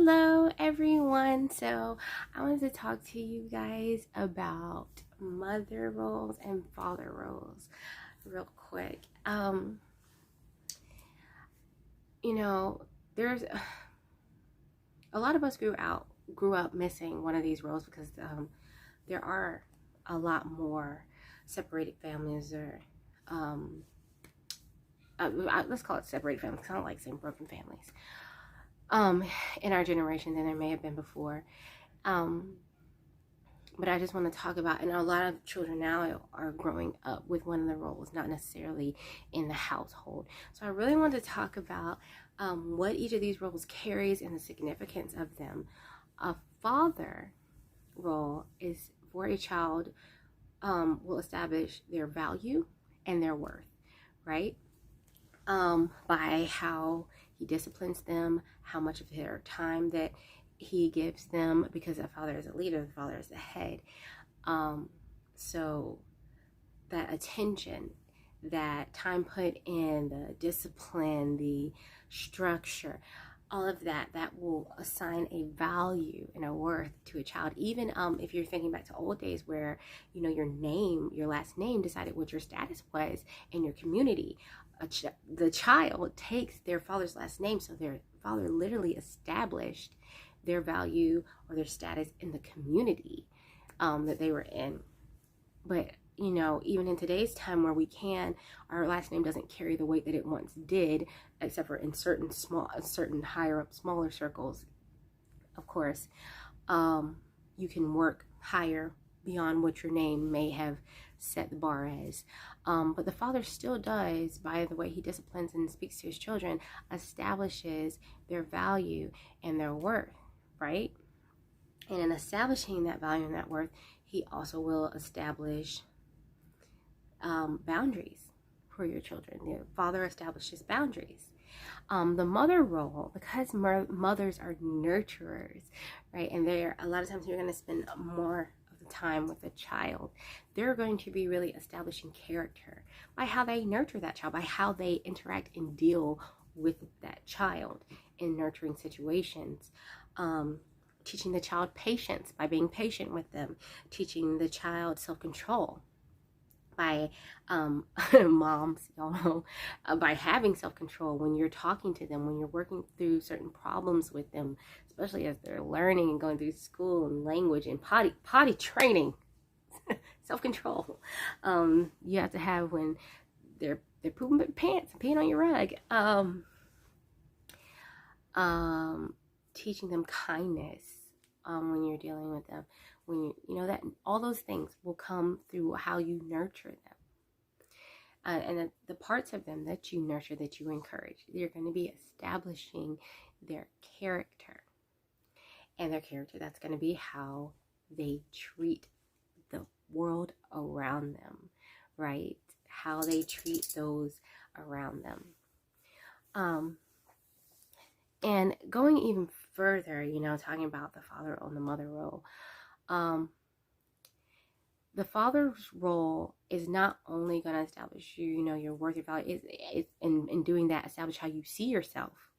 Hello everyone. So I wanted to talk to you guys about mother roles and father roles real quick. You know, there's a lot of us grew up missing one of these roles because there are a lot more separated families or let's call it separated families. I don't like saying broken families in our generation than there may have been before. But I just want to talk about, and a lot of children now are growing up with one of the roles, not necessarily in the household. So I really want to talk about what each of these roles carries and the significance of them. A father role is for a child, will establish their value and their worth, right? By how he disciplines them, how much of their time that he gives them, because the father is a leader, the father is the head. So that attention, that time put in, the discipline, the structure, all of that will assign a value and a worth to a child. Even if you're thinking back to old days where, your last name decided what your status was in your community. The child takes their father's last name, so their father literally established their value or their status in the community that they were in. But even in today's time where our last name doesn't carry the weight that it once did, except for in certain higher up, smaller circles, of course. You can work higher beyond what your name may have set the bar as. But the father still does, by the way he disciplines and speaks to his children, establishes their value and their worth, right? And in establishing that value and that worth, he also will establish boundaries for your children. The father establishes boundaries. The mother role, because mothers are nurturers, right? And a lot of times you're going to spend more of the time with a child. They're going to be really establishing character by how they nurture that child, by how they interact and deal with that child in nurturing situations. Teaching the child patience by being patient with them. Teaching the child self-control by moms, y'all know, by having self-control when you're talking to them, when you're working through certain problems with them, especially as they're learning and going through school and language and potty training. Self-control you have to have when they're pooping their pants and peeing on your rug. Teaching them kindness when you're dealing with them, when that all those things will come through how you nurture them, and the parts of them that you nurture, that you encourage, you're going to be establishing their character, and their character, that's going to be how they treat the world around them, right? How they treat those around them. And going even further, talking about the father role and the mother role, the father's role is not only going to establish your worth, your value, it's in doing that, establish how you see yourself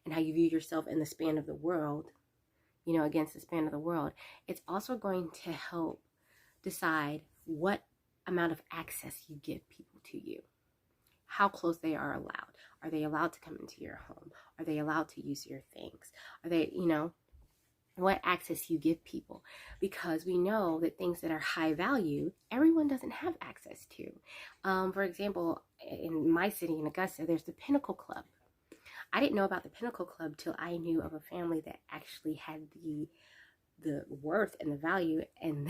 and how you view yourself in the span of the world, against the span of the world. It's also going to help decide what amount of access you give people to you, how close they are allowed. Are they allowed to come into your home? Are they allowed to use your things? Are they, what access you give people? Because we know that things that are high value, everyone doesn't have access to. For example, in my city, in Augusta, there's the Pinnacle Club. I didn't know about the Pinnacle Club till I knew of a family that actually had the worth and the value and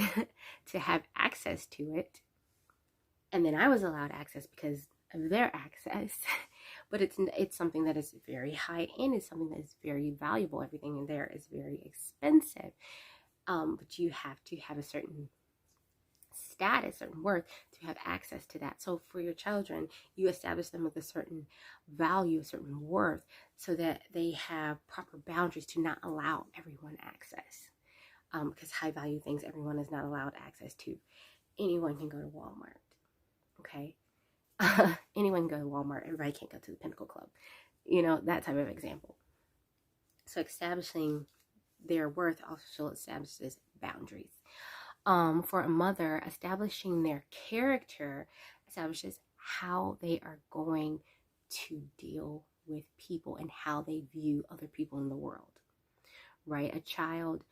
to have access to it. And then I was allowed access because of their access. But it's something that is very high end. It's something that is very valuable. Everything in there is very expensive. But you have to have a certain status, certain worth to have access to that. So for your children, you establish them with a certain value, a certain worth, so that they have proper boundaries to not allow everyone access. Because high value things, everyone is not allowed access to. Anyone can go to Walmart. Okay. Anyone can go to Walmart. Everybody can't go to the Pinnacle Club. That type of example. So establishing their worth also establishes boundaries. For a mother, establishing their character establishes how they are going to deal with people and how they view other people in the world, right? A child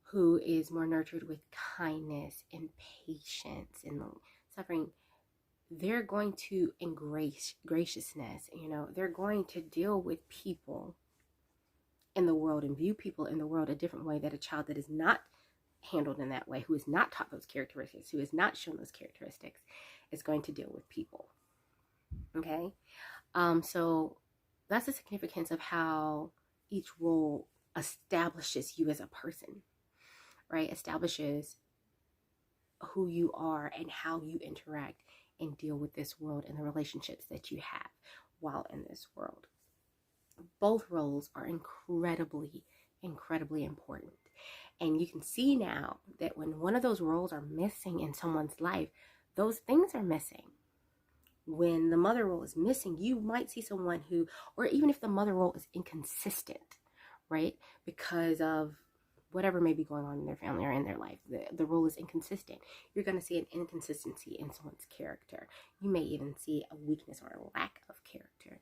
who is more nurtured with kindness and patience and suffering, they're going to embrace graciousness. They're going to deal with people in the world and view people in the world a different way that a child that is not handled in that way, who is not taught those characteristics, who is not shown those characteristics, is going to deal with people. Okay? So that's the significance of how each role establishes you as a person, right? Establishes who you are and how you interact and deal with this world and the relationships that you have while in this world. Both roles are incredibly, incredibly important. And you can see now that when one of those roles are missing in someone's life, those things are missing. When the mother role is missing, you might see someone who, or even if the mother role is inconsistent, right? Because of whatever may be going on in their family or in their life, the role is inconsistent. You're going to see an inconsistency in someone's character. You may even see a weakness or a lack of character.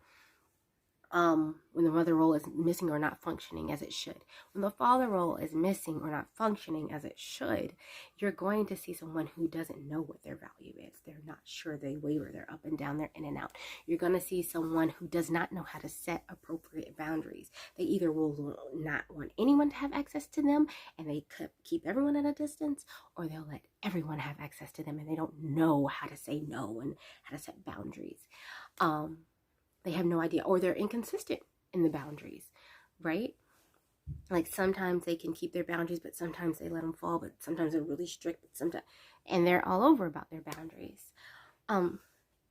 When the mother role is missing or not functioning as it should. When the father role is missing or not functioning as it should, you're going to see someone who doesn't know what their value is. They're not sure. They waver. They're up and down. They're in and out. You're going to see someone who does not know how to set appropriate boundaries. They either will not want anyone to have access to them and they keep everyone at a distance, or they'll let everyone have access to them and they don't know how to say no and how to set boundaries. They have no idea, or they're inconsistent in the boundaries, right? Like sometimes they can keep their boundaries, but sometimes they let them fall, but sometimes they're really strict, but sometimes, and they're all over about their boundaries. And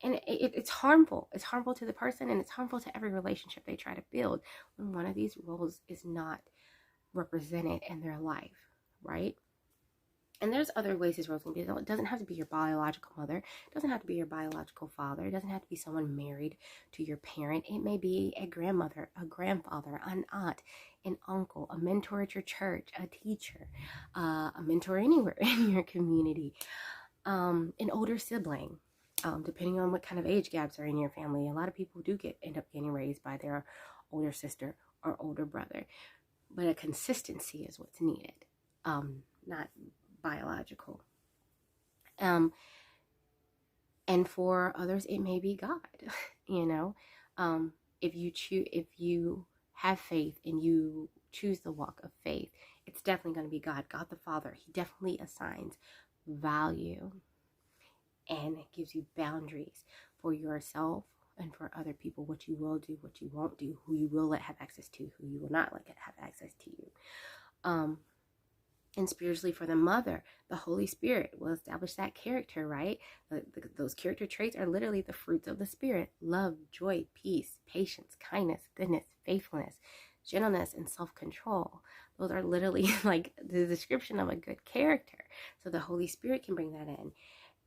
it's harmful. It's harmful to the person, and it's harmful to every relationship they try to build when one of these roles is not represented in their life, right? And there's other ways these roles can be. It doesn't have to be your biological mother. It doesn't have to be your biological father. It doesn't have to be someone married to your parent. It may be a grandmother, a grandfather, an aunt, an uncle, a mentor at your church, a teacher, a mentor anywhere in your community, an older sibling, depending on what kind of age gaps are in your family. A lot of people do end up getting raised by their older sister or older brother. But a consistency is what's needed, not biological. And for others it may be God. If you have faith and you choose the walk of faith, it's definitely going to be God the Father. He definitely assigns value and gives you boundaries for yourself and for other people, what you will do, what you won't do, who you will let have access to, who you will not let have access to you. And spiritually, for the mother, the Holy Spirit will establish that character, right? Those character traits are literally the fruits of the Spirit: love, joy, peace, patience, kindness, goodness, faithfulness, gentleness, and self-control. Those are literally like the description of a good character. So the Holy Spirit can bring that in.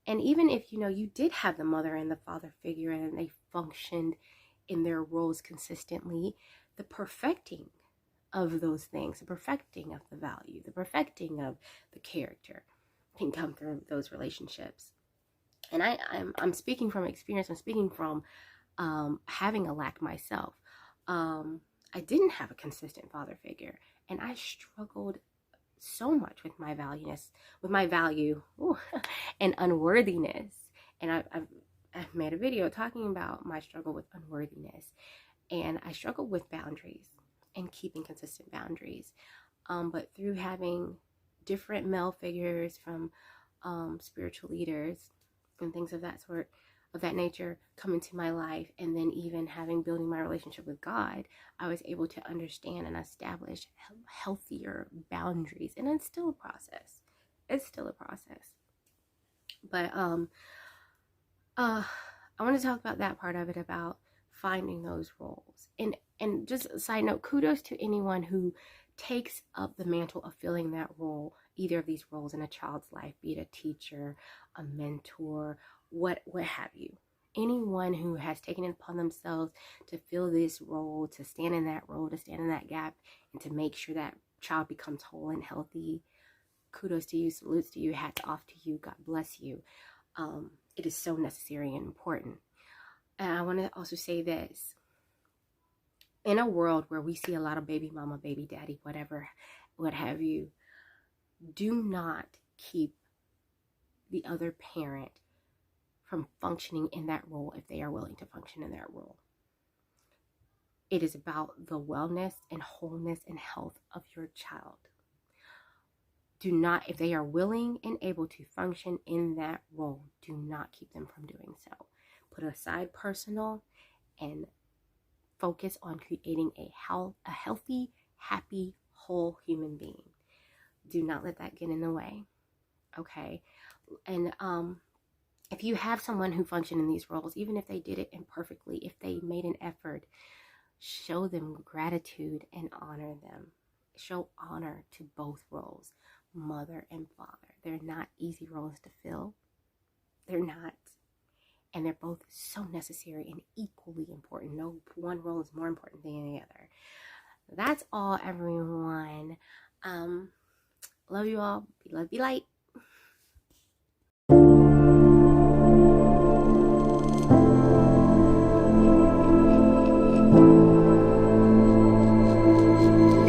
And even if, you did have the mother and the father figure and they functioned in their roles consistently, the perfecting of those things, the perfecting of the value, the perfecting of the character can come through those relationships. And I'm speaking from experience. I'm speaking from having a lack myself. I didn't have a consistent father figure, and I struggled so much with my value and unworthiness. And I've made a video talking about my struggle with unworthiness, and I struggled with boundaries and keeping consistent boundaries. But through having different male figures from spiritual leaders and things of that nature come into my life, and then even building my relationship with God, I was able to understand and establish healthier boundaries. And it's still a process. But I want to talk about that part of it, about finding those roles. And just a side note, kudos to anyone who takes up the mantle of filling that role, either of these roles in a child's life, be it a teacher, a mentor, what have you. Anyone who has taken it upon themselves to fill this role, to stand in that role, to stand in that gap, and to make sure that child becomes whole and healthy. Kudos to you, salutes to you, hats off to you, God bless you. It is so necessary and important. And I want to also say this. In a world where we see a lot of baby mama, baby daddy, whatever, what have you, do not keep the other parent from functioning in that role if they are willing to function in that role. It is about the wellness and wholeness and health of your child. Do not, if they are willing and able to function in that role, do not keep them from doing so. Put aside personal and focus on creating a healthy, happy, whole human being. Do not let that get in the way. Okay? And if you have someone who functioned in these roles, even if they did it imperfectly, if they made an effort, show them gratitude and honor them. Show honor to both roles, mother and father. They're not easy roles to fill. They're not. And they're both so necessary and equally important. No one role is more important than the other. That's all, everyone. Love you all. Be love, be light.